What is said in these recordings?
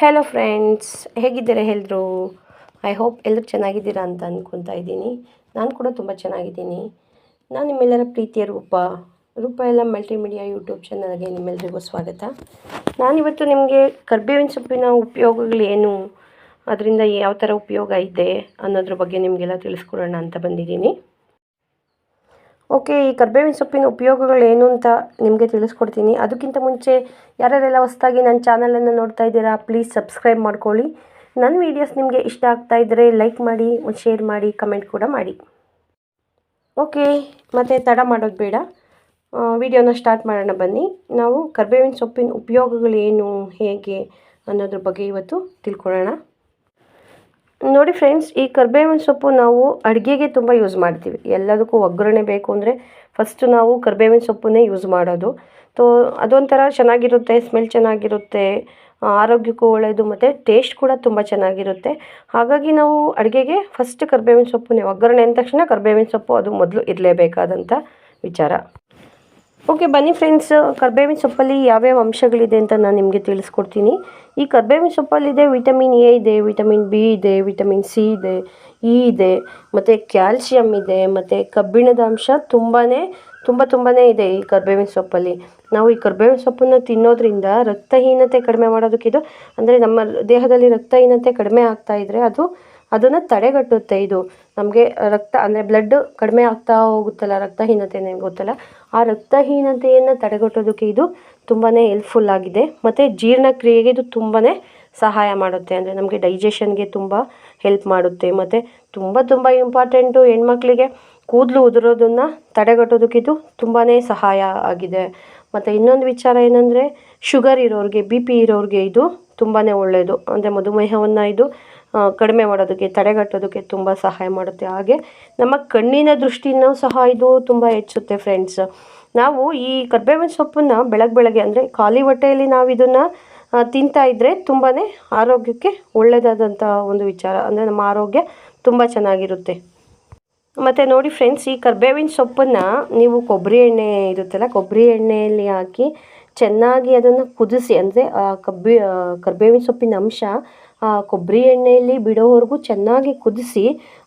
Hello friends, ಹೇಗಿದ್ದೀರಾ ಎಲ್ಲರೂ? I hope ಎಲ್ಲರೂ ಚೆನ್ನಾಗಿದ್ದೀರಾ ಅಂತ ಅಂದ್ಕೊತಾ ಇದ್ದೀನಿ. ನಾನು ಕೂಡ ತುಂಬ ಚೆನ್ನಾಗಿದ್ದೀನಿ. ನಾನು ನಿಮ್ಮೆಲ್ಲರ ಪ್ರೀತಿಯ ರೂಪ ಎಲ್ಲ ಮಲ್ಟಿಮೀಡಿಯಾ ಯೂಟ್ಯೂಬ್ ಚಾನಲ್ಗೆ ನಿಮ್ಮೆಲ್ಲರಿಗೂ ಸ್ವಾಗತ. ನಾನಿವತ್ತು ನಿಮಗೆ ಕರ್ಬೇವಿನ ಸೊಪ್ಪಿನ ಉಪಯೋಗಗಳೇನು, ಅದರಿಂದ ಯಾವ ಥರ ಉಪಯೋಗ ಇದೆ ಅನ್ನೋದ್ರ ಬಗ್ಗೆ ನಿಮಗೆಲ್ಲ ತಿಳಿಸ್ಕೊಡೋಣ ಅಂತ ಬಂದಿದ್ದೀನಿ. ಓಕೆ, ಈ ಕರ್ಬೇವಿನ ಸೊಪ್ಪಿನ ಉಪಯೋಗಗಳೇನು ಅಂತ ನಿಮಗೆ ತಿಳಿಸ್ಕೊಡ್ತೀನಿ. ಅದಕ್ಕಿಂತ ಮುಂಚೆ ಯಾರ್ಯಾರೆಲ್ಲ ಹೊಸದಾಗಿ ನನ್ನ ಚಾನಲನ್ನು ನೋಡ್ತಾ ಇದ್ದೀರಾ, ಪ್ಲೀಸ್ ಸಬ್ಸ್ಕ್ರೈಬ್ ಮಾಡ್ಕೊಳ್ಳಿ. ನನ್ನ ವೀಡಿಯೋಸ್ ನಿಮಗೆ ಇಷ್ಟ ಆಗ್ತಾ ಇದ್ದರೆ ಲೈಕ್ ಮಾಡಿ, ಶೇರ್ ಮಾಡಿ, ಕಮೆಂಟ್ ಕೂಡ ಮಾಡಿ. ಓಕೆ, ಮತ್ತು ತಡ ಮಾಡೋದು ಬೇಡ, ವಿಡಿಯೋನ ಸ್ಟಾರ್ಟ್ ಮಾಡೋಣ ಬನ್ನಿ. ನಾವು ಕರ್ಬೇವಿನ ಸೊಪ್ಪಿನ ಉಪಯೋಗಗಳೇನು, ಹೇಗೆ ಅನ್ನೋದ್ರ ಬಗ್ಗೆ ಇವತ್ತು ತಿಳ್ಕೊಳ್ಳೋಣ. ನೋಡಿ ಫ್ರೆಂಡ್ಸ್, ಈ ಕರ್ಬೇವಿನ ಸೊಪ್ಪು ನಾವು ಅಡುಗೆಗೆ ತುಂಬ ಯೂಸ್ ಮಾಡ್ತೀವಿ. ಎಲ್ಲದಕ್ಕೂ ಒಗ್ಗರಣೆ ಬೇಕು ಅಂದರೆ ಫಸ್ಟು ನಾವು ಕರ್ಬೇವಿನ ಸೊಪ್ಪನ್ನೇ ಯೂಸ್ ಮಾಡೋದು. ಅದೊಂಥರ ಚೆನ್ನಾಗಿರುತ್ತೆ, ಸ್ಮೆಲ್ ಚೆನ್ನಾಗಿರುತ್ತೆ, ಆರೋಗ್ಯಕ್ಕೂ ಒಳ್ಳೆಯದು, ಮತ್ತು ಟೇಸ್ಟ್ ಕೂಡ ತುಂಬ ಚೆನ್ನಾಗಿರುತ್ತೆ. ಹಾಗಾಗಿ ನಾವು ಅಡುಗೆಗೆ ಫಸ್ಟ್ ಕರ್ಬೇವಿನ ಸೊಪ್ಪನ್ನೇ, ಒಗ್ಗರಣೆ ಅಂದ ತಕ್ಷಣ ಕರ್ಬೇವಿನ ಸೊಪ್ಪು ಅದು ಮೊದಲು ಇರಲೇಬೇಕಾದಂಥ ವಿಚಾರ. ಓಕೆ ಬನ್ನಿ ಫ್ರೆಂಡ್ಸ್, ಕರ್ಬೇವಿನ ಸೊಪ್ಪಲ್ಲಿ ಯಾವ್ಯಾವ ಅಂಶಗಳಿದೆ ಅಂತ ನಾನು ನಿಮಗೆ ತಿಳಿಸ್ಕೊಡ್ತೀನಿ. ಈ ಕರ್ಬೇವಿನ ಸೊಪ್ಪಲ್ಲಿದೆ ವಿಟಮಿನ್ ಎ ಇದೆ, ವಿಟಮಿನ್ ಬಿ ಇದೆ, ವಿಟಮಿನ್ ಸಿ ಇದೆ, ಇ ಇದೆ, ಮತ್ತು ಕ್ಯಾಲ್ಶಿಯಮ್ ಇದೆ, ಮತ್ತು ಕಬ್ಬಿಣದ ಅಂಶ ತುಂಬಾ ಇದೆ ಈ ಕರ್ಬೇವಿನ ಸೊಪ್ಪಲ್ಲಿ. ನಾವು ಈ ಕರ್ಬೇವಿನ ಸೊಪ್ಪನ್ನು ತಿನ್ನೋದ್ರಿಂದ ರಕ್ತಹೀನತೆ ಕಡಿಮೆ ಮಾಡೋದಕ್ಕಿದು, ಅಂದರೆ ನಮ್ಮ ದೇಹದಲ್ಲಿ ರಕ್ತಹೀನತೆ ಕಡಿಮೆ ಆಗ್ತಾ ಇದ್ದರೆ ಅದನ್ನು ತಡೆಗಟ್ಟುತ್ತೆ. ಇದು ನಮಗೆ ರಕ್ತ ಅಂದರೆ ಬ್ಲಡ್ ಕಡಿಮೆ ಆಗ್ತಾ ಹೋಗುತ್ತಲ್ಲ, ರಕ್ತಹೀನತೆ ಗೊತ್ತಲ್ಲ, ಆ ರಕ್ತಹೀನತೆಯನ್ನು ತಡೆಗಟ್ಟೋದಕ್ಕೆ ಇದು ತುಂಬಾ ಹೆಲ್ಪ್ಫುಲ್ ಆಗಿದೆ. ಮತ್ತು ಜೀರ್ಣಕ್ರಿಯೆಗೆ ಇದು ತುಂಬಾ ಸಹಾಯ ಮಾಡುತ್ತೆ, ಅಂದರೆ ನಮಗೆ ಡೈಜೆಷನ್ಗೆ ತುಂಬ ಹೆಲ್ಪ್ ಮಾಡುತ್ತೆ. ಮತ್ತು ತುಂಬ ಇಂಪಾರ್ಟೆಂಟು, ಹೆಣ್ಮಕ್ಳಿಗೆ ಕೂದಲು ಉದುರೋದನ್ನು ತಡೆಗಟ್ಟೋದಕ್ಕೆ ಇದು ತುಂಬಾ ಸಹಾಯ ಆಗಿದೆ. ಮತ್ತು ಇನ್ನೊಂದು ವಿಚಾರ ಏನಂದರೆ, ಶುಗರ್ ಇರೋರಿಗೆ, ಬಿ ಪಿ ಇರೋರಿಗೆ ಇದು ತುಂಬಾ ಒಳ್ಳೆಯದು, ಅಂದರೆ ಮಧುಮೇಹವನ್ನು ಇದು ಕಡಿಮೆ ಮಾಡೋದಕ್ಕೆ, ತಡೆಗಟ್ಟೋದಕ್ಕೆ ತುಂಬ ಸಹಾಯ ಮಾಡುತ್ತೆ. ಹಾಗೆ ನಮ್ಮ ಕಣ್ಣಿನ ದೃಷ್ಟಿನೂ ಸಹ ಇದು ತುಂಬ ಹೆಚ್ಚುತ್ತೆ ಫ್ರೆಂಡ್ಸ್. ನಾವು ಈ ಕರ್ಬೇವಿನ ಸೊಪ್ಪನ್ನು ಬೆಳಗ್ಗೆ ಅಂದರೆ ಖಾಲಿ ಹೊಟ್ಟೆಯಲ್ಲಿ ನಾವು ಇದನ್ನು ತಿಂತಾ ಇದ್ದರೆ ತುಂಬಾ ಆರೋಗ್ಯಕ್ಕೆ ಒಳ್ಳೆಯದಾದಂಥ ಒಂದು ವಿಚಾರ, ಅಂದರೆ ನಮ್ಮ ಆರೋಗ್ಯ ತುಂಬ ಚೆನ್ನಾಗಿರುತ್ತೆ. ಮತ್ತು ನೋಡಿ ಫ್ರೆಂಡ್ಸ್, ಈ ಕರ್ಬೇವಿನ ಸೊಪ್ಪನ್ನು ನೀವು ಕೊಬ್ಬರಿ ಎಣ್ಣೆ ಇರುತ್ತಲ್ಲ, ಕೊಬ್ಬರಿ ಎಣ್ಣೆಯಲ್ಲಿ ಹಾಕಿ ಚೆನ್ನಾಗಿ ಅದನ್ನು ಕುದಿಸಿ, ಅಂದರೆ ಕರ್ಬೇವಿನ ಸೊಪ್ಪಿನ ಅಂಶ ಕೊಬ್ಬರಿ ಎಣ್ಣೆಯಲ್ಲಿ ಬಿಡೋವರೆಗೂ ಚೆನ್ನಾಗಿ ಕುದಿಸಿ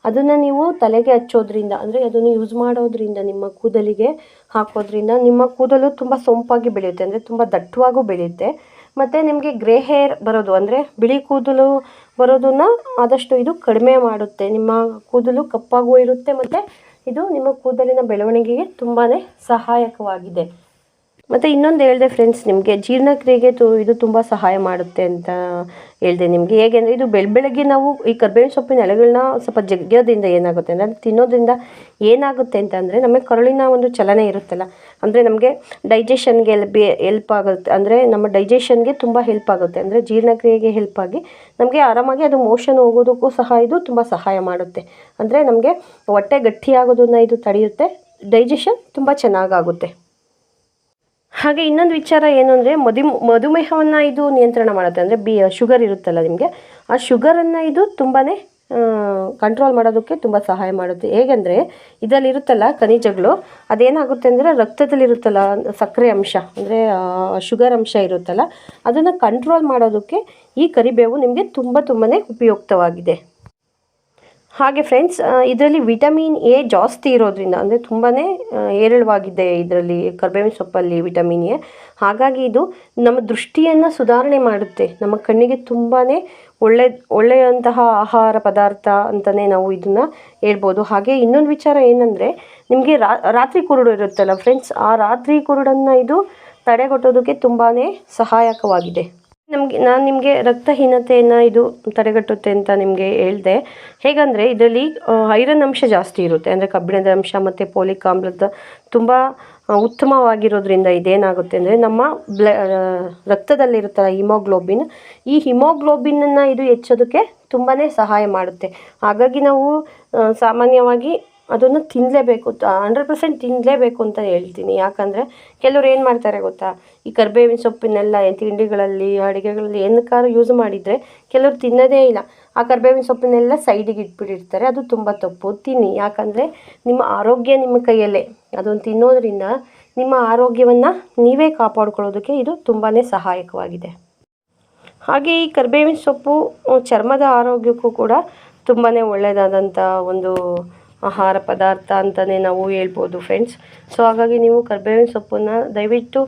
ಅದನ್ನು ನೀವು ತಲೆಗೆ ಹಚ್ಚೋದ್ರಿಂದ, ಅಂದರೆ ಅದನ್ನು ಯೂಸ್ ಮಾಡೋದ್ರಿಂದ, ನಿಮ್ಮ ಕೂದಲಿಗೆ ಹಾಕೋದ್ರಿಂದ ನಿಮ್ಮ ಕೂದಲು ತುಂಬ ಸೊಂಪಾಗಿ ಬೆಳೆಯುತ್ತೆ, ಅಂದರೆ ತುಂಬ ದಟ್ಟವಾಗೂ ಬೆಳೆಯುತ್ತೆ. ಮತ್ತು ನಿಮಗೆ ಗ್ರೇ ಹೇರ್ ಬರೋದು, ಅಂದರೆ ಬಿಳಿ ಕೂದಲು ಬರೋದನ್ನು ಆದಷ್ಟು ಇದು ಕಡಿಮೆ ಮಾಡುತ್ತೆ. ನಿಮ್ಮ ಕೂದಲು ಕಪ್ಪಾಗೂ ಇರುತ್ತೆ, ಮತ್ತು ಇದು ನಿಮ್ಮ ಕೂದಲಿನ ಬೆಳವಣಿಗೆಗೆ ತುಂಬಾ ಸಹಾಯಕವಾಗಿದೆ. ಮತ್ತು ಇನ್ನೊಂದು ಹೇಳಿದೆ ಫ್ರೆಂಡ್ಸ್, ನಿಮಗೆ ಜೀರ್ಣಕ್ರಿಯೆಗೆ ಇದು ತುಂಬ ಸಹಾಯ ಮಾಡುತ್ತೆ ಅಂತ ಹೇಳಿದೆ ನಿಮಗೆ. ಹೇಗೆ ಅಂದರೆ, ಇದು ಬೆಳಗ್ಗೆ ನಾವು ಈ ಕರ್ಬೇವಿನ ಸೊಪ್ಪಿನ ಎಲೆಗಳನ್ನ ಸ್ವಲ್ಪ ಜಗ್ಗೋದ್ರಿಂದ ಏನಾಗುತ್ತೆ ಅಂದರೆ, ಅದು ತಿನ್ನೋದ್ರಿಂದ ಏನಾಗುತ್ತೆ ಅಂತಂದರೆ, ನಮಗೆ ಕರುಳಿನ ಒಂದು ಚಲನೆ ಇರುತ್ತಲ್ಲ, ಅಂದರೆ ನಮಗೆ ಡೈಜೆಷನ್ಗೆ ಹೆಲ್ಪ್ ಆಗುತ್ತೆ, ಅಂದರೆ ನಮ್ಮ ಡೈಜೆಷನ್ಗೆ ತುಂಬ ಹೆಲ್ಪ್ ಆಗುತ್ತೆ, ಅಂದರೆ ಜೀರ್ಣಕ್ರಿಯೆಗೆ ಹೆಲ್ಪ್ ಆಗಿ ನಮಗೆ ಆರಾಮಾಗಿ ಅದು ಮೋಷನ್ ಹೋಗೋದಕ್ಕೂ ಸಹ ಇದು ತುಂಬ ಸಹಾಯ ಮಾಡುತ್ತೆ. ಅಂದರೆ ನಮಗೆ ಹೊಟ್ಟೆ ಗಟ್ಟಿಯಾಗೋದನ್ನು ಇದು ತಡೆಯುತ್ತೆ, ಡೈಜೆಷನ್ ತುಂಬ ಚೆನ್ನಾಗಾಗುತ್ತೆ. ಹಾಗೆ ಇನ್ನೊಂದು ವಿಚಾರ ಏನು ಅಂದರೆ, ಮಧುಮೇಹವನ್ನು ಇದು ನಿಯಂತ್ರಣ ಮಾಡುತ್ತೆ, ಅಂದರೆ ಶುಗರ್ ಇರುತ್ತಲ್ಲ ನಿಮಗೆ, ಆ ಶುಗರನ್ನು ಇದು ತುಂಬಾ ಕಂಟ್ರೋಲ್ ಮಾಡೋದಕ್ಕೆ ತುಂಬ ಸಹಾಯ ಮಾಡುತ್ತೆ. ಹೇಗೆಂದರೆ, ಇದರಲ್ಲಿರುತ್ತಲ್ಲ ಖನಿಜಗಳು, ಅದೇನಾಗುತ್ತೆ ಅಂದರೆ ರಕ್ತದಲ್ಲಿರುತ್ತಲ್ಲ ಸಕ್ಕರೆ ಅಂಶ, ಅಂದರೆ ಶುಗರ್ ಅಂಶ ಇರುತ್ತಲ್ಲ, ಅದನ್ನು ಕಂಟ್ರೋಲ್ ಮಾಡೋದಕ್ಕೆ ಈ ಕರಿಬೇವು ನಿಮಗೆ ತುಂಬ ಉಪಯುಕ್ತವಾಗಿದೆ. ಹಾಗೆ ಫ್ರೆಂಡ್ಸ್, ಇದರಲ್ಲಿ ವಿಟಮಿನ್ ಎ ಜಾಸ್ತಿ ಇರೋದ್ರಿಂದ, ಅಂದರೆ ತುಂಬಾ ಹೇರಳವಾಗಿದೆ ಇದರಲ್ಲಿ ಕರ್ಬೇವಿನ ಸೊಪ್ಪಲ್ಲಿ ವಿಟಮಿನ್ ಎ. ಹಾಗಾಗಿ ಇದು ನಮ್ಮ ದೃಷ್ಟಿಯನ್ನು ಸುಧಾರಣೆ ಮಾಡುತ್ತೆ, ನಮ್ಮ ಕಣ್ಣಿಗೆ ತುಂಬಾ ಒಳ್ಳೆಯಂತಹ ಆಹಾರ ಪದಾರ್ಥ ಅಂತಲೇ ನಾವು ಇದನ್ನು ಹೇಳ್ಬೋದು. ಹಾಗೆ ಇನ್ನೊಂದು ವಿಚಾರ ಏನಂದರೆ, ನಿಮಗೆ ರಾತ್ರಿ ಕುರುಡು ಇರುತ್ತಲ್ಲ ಫ್ರೆಂಡ್ಸ್, ಆ ರಾತ್ರಿ ಕುರುಡನ್ನು ಇದು ತಡೆಗಟ್ಟೋದಕ್ಕೆ ತುಂಬಾ ಸಹಾಯಕವಾಗಿದೆ. ನಾನು ನಿಮಗೆ ರಕ್ತಹೀನತೆಯನ್ನು ಇದು ತಡೆಗಟ್ಟುತ್ತೆ ಅಂತ ನಿಮಗೆ ಹೇಳಿದೆ. ಹೇಗೆಂದರೆ, ಇದರಲ್ಲಿ ಐರನ್ ಅಂಶ ಜಾಸ್ತಿ ಇರುತ್ತೆ, ಅಂದರೆ ಕಬ್ಬಿಣದ ಅಂಶ ಮತ್ತು ಫೋಲಿಕ್ ಆಮ್ಲದ ತುಂಬ ಉತ್ತಮವಾಗಿರೋದ್ರಿಂದ ಇದೇನಾಗುತ್ತೆ ಅಂದರೆ, ನಮ್ಮ ರಕ್ತದಲ್ಲಿರುತ್ತಲ್ಲ ಹಿಮೋಗ್ಲೋಬಿನ್, ಈ ಹಿಮೋಗ್ಲೋಬಿನನ್ನು ಇದು ಹೆಚ್ಚೋದಕ್ಕೆ ತುಂಬಾ ಸಹಾಯ ಮಾಡುತ್ತೆ. ಹಾಗಾಗಿ ನಾವು ಸಾಮಾನ್ಯವಾಗಿ ಅದನ್ನು ತಿನ್ನಲೇಬೇಕು, 100% ತಿನ್ನಲೇಬೇಕು ಅಂತ ಹೇಳ್ತೀನಿ. ಯಾಕಂದರೆ ಕೆಲವ್ರು ಏನು ಮಾಡ್ತಾರೆ ಗೊತ್ತಾ, ಈ ಕರ್ಬೇವಿನ ಸೊಪ್ಪಿನೆಲ್ಲ ತಿಂಡಿಗಳಲ್ಲಿ, ಅಡುಗೆಗಳಲ್ಲಿ ಏನಕ್ಕಾದ್ರೂ ಯೂಸ್ ಮಾಡಿದರೆ ಕೆಲವ್ರು ತಿನ್ನೋದೇ ಇಲ್ಲ, ಆ ಕರ್ಬೇವಿನ ಸೊಪ್ಪನ್ನೆಲ್ಲ ಸೈಡಿಗೆ ಇಟ್ಬಿಟ್ಟಿರ್ತಾರೆ. ಅದು ತುಂಬ ತಪ್ಪು. ತಿನ್ನಿ, ಯಾಕಂದರೆ ನಿಮ್ಮ ಆರೋಗ್ಯ ನಿಮ್ಮ ಕೈಯಲ್ಲೇ. ಅದನ್ನು ತಿನ್ನೋದ್ರಿಂದ ನಿಮ್ಮ ಆರೋಗ್ಯವನ್ನು ನೀವೇ ಕಾಪಾಡ್ಕೊಳ್ಳೋದಕ್ಕೆ ಇದು ತುಂಬಾ ಸಹಾಯಕವಾಗಿದೆ. ಹಾಗೆ ಈ ಕರಿಬೇವಿನ ಸೊಪ್ಪು ಚರ್ಮದ ಆರೋಗ್ಯಕ್ಕೂ ಕೂಡ ತುಂಬಾ ಒಳ್ಳೆಯದಾದಂಥ ಒಂದು ಆಹಾರ ಪದಾರ್ಥ ಅಂತಲೇ ನಾವು ಹೇಳ್ಬೋದು ಫ್ರೆಂಡ್ಸ್. ಸೊ ಹಾಗಾಗಿ ನೀವು ಕರಿಬೇವಿನ ಸೊಪ್ಪನ್ನು ದಯವಿಟ್ಟು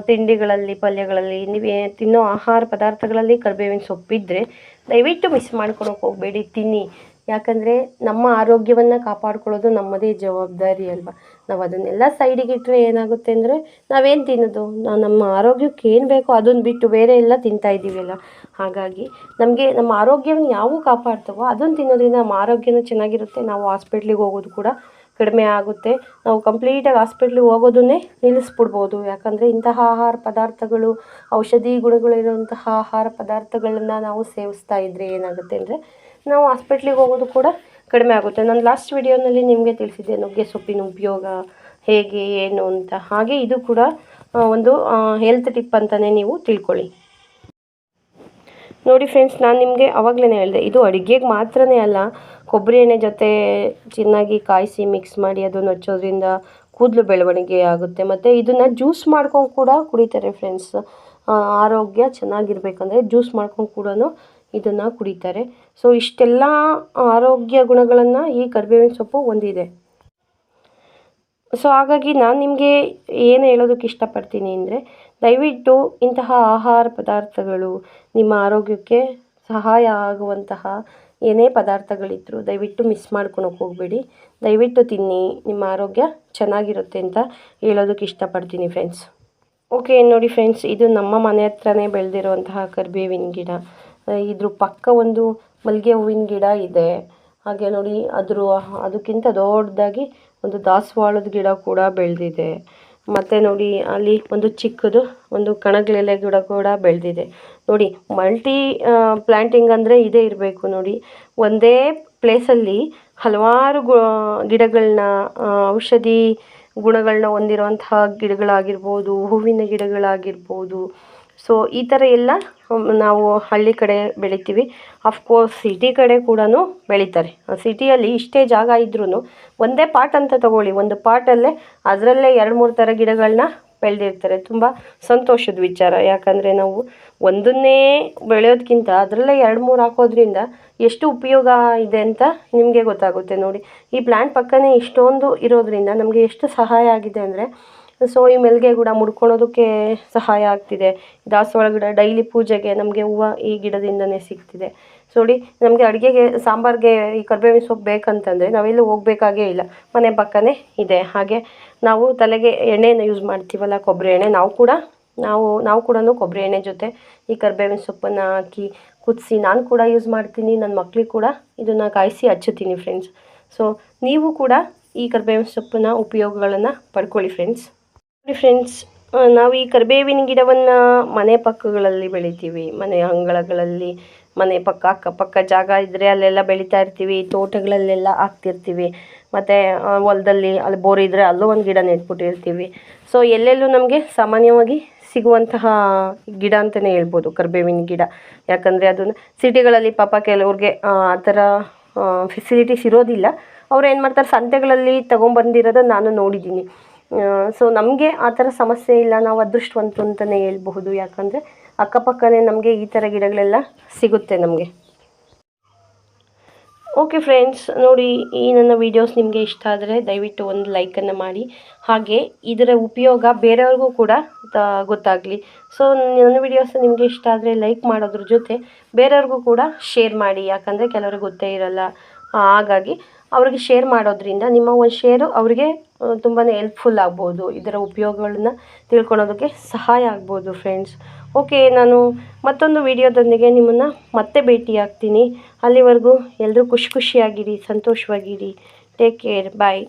ತಿಂಡಿಗಳಲ್ಲಿ, ಪಲ್ಯಗಳಲ್ಲಿ, ನೀವು ತಿನ್ನೋ ಆಹಾರ ಪದಾರ್ಥಗಳಲ್ಲಿ ಕರಿಬೇವಿನ ಸೊಪ್ಪಿದ್ದರೆ ದಯವಿಟ್ಟು ಮಿಸ್ ಮಾಡ್ಕೊಳಕ್ಕೆ ಹೋಗಬೇಡಿ, ತಿನ್ನಿ. ಯಾಕಂದರೆ ನಮ್ಮ ಆರೋಗ್ಯವನ್ನು ಕಾಪಾಡ್ಕೊಳ್ಳೋದು ನಮ್ಮದೇ ಜವಾಬ್ದಾರಿ ಅಲ್ವಾ. ನಾವು ಅದನ್ನೆಲ್ಲ ಸೈಡಿಗೆ ಇಟ್ಟರೆ ಏನಾಗುತ್ತೆ ಅಂದರೆ ನಾವೇನು ತಿನ್ನೋದು, ನಮ್ಮ ಆರೋಗ್ಯಕ್ಕೆ ಏನು ಬೇಕೋ ಅದನ್ನು ಬಿಟ್ಟು ಬೇರೆ ಎಲ್ಲ ತಿಂತಾ ಇದ್ದೀವಲ್ಲ. ಹಾಗಾಗಿ ನಮಗೆ ನಮ್ಮ ಆರೋಗ್ಯವನ್ನು ಯಾವು ಕಾಪಾಡ್ತವೋ ಅದನ್ನು ತಿನ್ನೋದ್ರಿಂದ ನಮ್ಮ ಆರೋಗ್ಯನೂ ಚೆನ್ನಾಗಿರುತ್ತೆ. ನಾವು ಹಾಸ್ಪಿಟ್ಲಿಗೆ ಹೋಗೋದು ಕೂಡ ಕಡಿಮೆ ಆಗುತ್ತೆ. ನಾವು ಕಂಪ್ಲೀಟಾಗಿ ಹಾಸ್ಪಿಟ್ಲಿಗೆ ಹೋಗೋದನ್ನೇ ನಿಲ್ಲಿಸ್ಬಿಡ್ಬೋದು. ಯಾಕಂದರೆ ಇಂತಹ ಆಹಾರ ಪದಾರ್ಥಗಳು, ಔಷಧಿ ಗುಣಗಳಿರುವಂತಹ ಆಹಾರ ಪದಾರ್ಥಗಳನ್ನು ನಾವು ಸೇವಿಸ್ತಾ ಇದ್ದರೆ ಏನಾಗುತ್ತೆ ಅಂದರೆ ನಾವು ಹಾಸ್ಪಿಟ್ಲಿಗೆ ಹೋಗೋದು ಕೂಡ ಕಡಿಮೆ ಆಗುತ್ತೆ. ನಾನು ಲಾಸ್ಟ್ ವಿಡಿಯೋನಲ್ಲಿ ನಿಮಗೆ ತಿಳಿಸಿದ್ದೆ ನುಗ್ಗೆ ಸೊಪ್ಪಿನ ಉಪಯೋಗ ಹೇಗೆ ಏನು ಅಂತ. ಹಾಗೆ ಇದು ಕೂಡ ಒಂದು ಹೆಲ್ತ್ ಟಿಪ್ ಅಂತಲೇ ನೀವು ತಿಳ್ಕೊಳ್ಳಿ. ನೋಡಿ ಫ್ರೆಂಡ್ಸ್, ನಾನು ನಿಮಗೆ ಆವಾಗಲೇ ಹೇಳಿದೆ, ಇದು ಅಡುಗೆಗೆ ಮಾತ್ರನೇ ಅಲ್ಲ, ಕೊಬ್ಬರಿ ಎಣ್ಣೆ ಜೊತೆ ಚೆನ್ನಾಗಿ ಕಾಯಿಸಿ ಮಿಕ್ಸ್ ಮಾಡಿ ಅದನ್ನು ಹಚ್ಚೋದ್ರಿಂದ ಕೂದಲು ಬೆಳವಣಿಗೆ ಆಗುತ್ತೆ. ಮತ್ತು ಇದನ್ನು ಜ್ಯೂಸ್ ಮಾಡ್ಕೊಂಡು ಕೂಡ ಕುಡಿತಾರೆ ಫ್ರೆಂಡ್ಸ್. ಆರೋಗ್ಯ ಚೆನ್ನಾಗಿರ್ಬೇಕಂದ್ರೆ ಜ್ಯೂಸ್ ಮಾಡ್ಕೊಂಡು ಕೂಡ ಇದನ್ನು ಕುಡಿತಾರೆ. ಸೊ ಇಷ್ಟೆಲ್ಲ ಆರೋಗ್ಯ ಗುಣಗಳನ್ನು ಈ ಕರಿಬೇವಿನ ಸೊಪ್ಪು ಹೊಂದಿದೆ. ಸೊ ಹಾಗಾಗಿ ನಾನು ನಿಮಗೆ ಏನು ಹೇಳೋದಕ್ಕೆ ಇಷ್ಟಪಡ್ತೀನಿ ಅಂದರೆ, ದಯವಿಟ್ಟು ಇಂತಹ ಆಹಾರ ಪದಾರ್ಥಗಳು ನಿಮ್ಮ ಆರೋಗ್ಯಕ್ಕೆ ಸಹಾಯ ಆಗುವಂತಹ ಏನೇ ಪದಾರ್ಥಗಳಿದ್ದರೂ ದಯವಿಟ್ಟು ಮಿಸ್ ಮಾಡ್ಕೊಳಕ್ಕೆ ಹೋಗಬೇಡಿ. ದಯವಿಟ್ಟು ತಿನ್ನಿ, ನಿಮ್ಮ ಆರೋಗ್ಯ ಚೆನ್ನಾಗಿರುತ್ತೆ ಅಂತ ಹೇಳೋದಕ್ಕೆ ಇಷ್ಟಪಡ್ತೀನಿ ಫ್ರೆಂಡ್ಸ್. ಓಕೆ, ನೋಡಿ ಫ್ರೆಂಡ್ಸ್, ಇದು ನಮ್ಮ ಮನೆ ಹತ್ರನೇ ಬೆಳೆದಿರುವಂತಹ ಕರಿಬೇವಿನ ಗಿಡ. ಇದ್ರ ಪಕ್ಕ ಒಂದು ಮಲ್ಲಿಗೆ ಹೂವಿನ ಗಿಡ ಇದೆ. ಹಾಗೆ ನೋಡಿ ಅದಕ್ಕಿಂತ ದೊಡ್ಡದಾಗಿ ಒಂದು ದಾಸವಾಳದ ಗಿಡ ಕೂಡ ಬೆಳೆದಿದೆ. ಮತ್ತು ನೋಡಿ ಅಲ್ಲಿ ಒಂದು ಚಿಕ್ಕದು ಒಂದು ಕಣಗಿಲೆಲೆ ಗಿಡ ಕೂಡ ಬೆಳೆದಿದೆ. ನೋಡಿ, ಮಲ್ಟಿ ಪ್ಲ್ಯಾಂಟಿಂಗ್ ಅಂದರೆ ಇದೇ ಇರಬೇಕು ನೋಡಿ. ಒಂದೇ ಪ್ಲೇಸಲ್ಲಿ ಹಲವಾರು ಗಿಡಗಳನ್ನ, ಔಷಧಿ ಗುಣಗಳನ್ನ ಹೊಂದಿರುವಂತಹ ಗಿಡಗಳಾಗಿರ್ಬೋದು, ಹೂವಿನ ಗಿಡಗಳಾಗಿರ್ಬೋದು. ಸೊ ಈ ಥರ ಎಲ್ಲ ನಾವು ಹಳ್ಳಿ ಕಡೆ ಬೆಳಿತೀವಿ. ಅಫ್ಕೋರ್ಸ್ ಸಿಟಿ ಕಡೆ ಕೂಡ ಬೆಳೀತಾರೆ. ಸಿಟಿಯಲ್ಲಿ ಇಷ್ಟೇ ಜಾಗ ಇದ್ರೂ ಒಂದೇ ಪಾಟ್ ಅಂತ ತಗೊಳ್ಳಿ, ಒಂದು ಪಾಟಲ್ಲೇ ಅದರಲ್ಲೇ 2-3 ಥರ ಗಿಡಗಳನ್ನ ಬೆಳೆದಿರ್ತಾರೆ. ತುಂಬ ಸಂತೋಷದ ವಿಚಾರ. ಯಾಕಂದರೆ ನಾವು ಒಂದನ್ನೇ ಬೆಳೆಯೋದಕ್ಕಿಂತ ಅದರಲ್ಲೇ 2-3 ಹಾಕೋದ್ರಿಂದ ಎಷ್ಟು ಉಪಯೋಗ ಇದೆ ಅಂತ ನಿಮಗೆ ಗೊತ್ತಾಗುತ್ತೆ. ನೋಡಿ, ಈ ಪ್ಲ್ಯಾಂಟ್ ಪಕ್ಕನೇ ಇಷ್ಟೊಂದು ಇರೋದ್ರಿಂದ ನಮಗೆ ಎಷ್ಟು ಸಹಾಯ ಆಗಿದೆ ಅಂದರೆ, ಸೊ ಈ ಮಲ್ಲಿಗೆ ಗಿಡ ಮುಡ್ಕೊಳೋದಕ್ಕೆ ಸಹಾಯ ಆಗ್ತಿದೆ. ದಾಸವಾಳ ಗಿಡ ಡೈಲಿ ಪೂಜೆಗೆ ನಮಗೆ ಹೂವು ಈ ಗಿಡದಿಂದನೇ ಸಿಗ್ತಿದೆ. ಸೊ ನೋಡಿ, ನಮಗೆ ಅಡುಗೆಗೆ ಸಾಂಬಾರಿಗೆ ಈ ಕರಿಬೇವಿನ ಸೊಪ್ಪು ಬೇಕಂತಂದರೆ ನಾವೆಲ್ಲೂ ಹೋಗಬೇಕಾಗೇ ಇಲ್ಲ, ಮನೆ ಪಕ್ಕನೇ ಇದೆ. ಹಾಗೆ ನಾವು ತಲೆಗೆ ಎಣ್ಣೆನ ಯೂಸ್ ಮಾಡ್ತೀವಲ್ಲ, ಕೊಬ್ಬರಿ ಎಣ್ಣೆ, ನಾವು ಕೂಡ ಕೊಬ್ಬರಿ ಎಣ್ಣೆ ಜೊತೆ ಈ ಕರಿಬೇವಿನ ಸೊಪ್ಪನ್ನು ಹಾಕಿ ಕುದಿಸಿ ನಾನು ಕೂಡ ಯೂಸ್ ಮಾಡ್ತೀನಿ. ನನ್ನ ಮಕ್ಕಳಿಗೆ ಕೂಡ ಇದನ್ನು ಕಾಯಿಸಿ ಹಚ್ಚುತ್ತೀನಿ ಫ್ರೆಂಡ್ಸ್. ಸೊ ನೀವು ಕೂಡ ಈ ಕರಿಬೇವಿನ ಸೊಪ್ಪನ್ನ ಉಪಯೋಗಗಳನ್ನು ಪಡ್ಕೊಳ್ಳಿ ಫ್ರೆಂಡ್ಸ್. ಫ್ರೆಂಡ್ಸ್, ನಾವು ಈ ಕರಿಬೇವಿನ ಗಿಡವನ್ನು ಮನೆ ಪಕ್ಕಗಳಲ್ಲಿ ಬೆಳಿತೀವಿ. ಮನೆ ಅಂಗಳಗಳಲ್ಲಿ, ಮನೆ ಪಕ್ಕ ಅಕ್ಕಪಕ್ಕ ಜಾಗ ಇದ್ದರೆ ಅಲ್ಲೆಲ್ಲ ಬೆಳೀತಾ ಇರ್ತೀವಿ. ತೋಟಗಳಲ್ಲೆಲ್ಲ ಹಾಕ್ತಿರ್ತೀವಿ. ಮತ್ತು ಹೊಲದಲ್ಲಿ ಅಲ್ಲಿ ಬೋರ್ ಇದ್ದರೆ ಅಲ್ಲೂ ಒಂದು ಗಿಡ ನೆಟ್ಬಿಟ್ಟಿರ್ತೀವಿ. ಸೊ ಎಲ್ಲೆಲ್ಲೂ ನಮಗೆ ಸಾಮಾನ್ಯವಾಗಿ ಸಿಗುವಂತಹ ಗಿಡ ಅಂತಲೇ ಹೇಳ್ಬೋದು ಕರಿಬೇವಿನ ಗಿಡ. ಯಾಕಂದರೆ ಅದನ್ನು ಸಿಟಿಗಳಲ್ಲಿ ಪಾಪ ಕೆಲವ್ರಿಗೆ ಆ ಥರ ಫೆಸಿಲಿಟೀಸ್ ಇರೋದಿಲ್ಲ. ಅವ್ರು ಏನು ಮಾಡ್ತಾರೆ, ಸಂತೆಗಳಲ್ಲಿ ತೊಗೊಂಬಂದಿರೋದು ನಾನು ನೋಡಿದ್ದೀನಿ. ಸೊ ನಮಗೆ ಆ ಥರ ಸಮಸ್ಯೆ ಇಲ್ಲ, ನಾವು ಅದೃಷ್ಟವಂತರು ಅಂತಲೇ ಹೇಳ್ಬಹುದು. ಯಾಕಂದರೆ ಅಕ್ಕಪಕ್ಕನೇ ನಮಗೆ ಈ ಥರ ಗಿಡಗಳೆಲ್ಲ ಸಿಗುತ್ತೆ ನಮಗೆ. ಓಕೆ ಫ್ರೆಂಡ್ಸ್, ನೋಡಿ, ಈ ನನ್ನ ವೀಡಿಯೋಸ್ ನಿಮಗೆ ಇಷ್ಟ ಆದರೆ ದಯವಿಟ್ಟು ಒಂದು ಲೈಕನ್ನು ಮಾಡಿ. ಹಾಗೆ ಇದರ ಉಪಯೋಗ ಬೇರೆಯವ್ರಿಗೂ ಕೂಡ ಗೊತ್ತಾಗಲಿ. ಸೊ ನನ್ನ ವೀಡಿಯೋಸ್ ನಿಮಗೆ ಇಷ್ಟ ಆದರೆ ಲೈಕ್ ಮಾಡೋದ್ರ ಜೊತೆ ಬೇರೆಯವ್ರಿಗೂ ಕೂಡ ಶೇರ್ ಮಾಡಿ. ಯಾಕಂದರೆ ಕೆಲವ್ರಿಗೆ ಗೊತ್ತೇ ಇರಲ್ಲ. ಹಾಗಾಗಿ ಅವ್ರಿಗೆ ಶೇರ್ ಮಾಡೋದ್ರಿಂದ ನಿಮ್ಮ ಒಂದು ಶೇರು ಅವರಿಗೆ ತುಂಬಾ ಹೆಲ್ಪ್ಫುಲ್ ಆಗ್ಬೋದು. ಇದರ ಉಪಯೋಗಗಳನ್ನ ತಿಳ್ಕೊಳೋದಕ್ಕೆ ಸಹಾಯ ಆಗ್ಬೋದು ಫ್ರೆಂಡ್ಸ್. ಓಕೆ, ನಾನು ಮತ್ತೊಂದು ವಿಡಿಯೋದೊಂದಿಗೆ ನಿಮ್ಮನ್ನು ಮತ್ತೆ ಭೇಟಿ ಆಗ್ತೀನಿ. ಅಲ್ಲಿವರೆಗೂ ಎಲ್ಲರೂ ಖುಷಿಯಾಗಿರಿ, ಸಂತೋಷವಾಗಿರಿ. ಟೇಕ್ ಕೇರ್, ಬಾಯ್.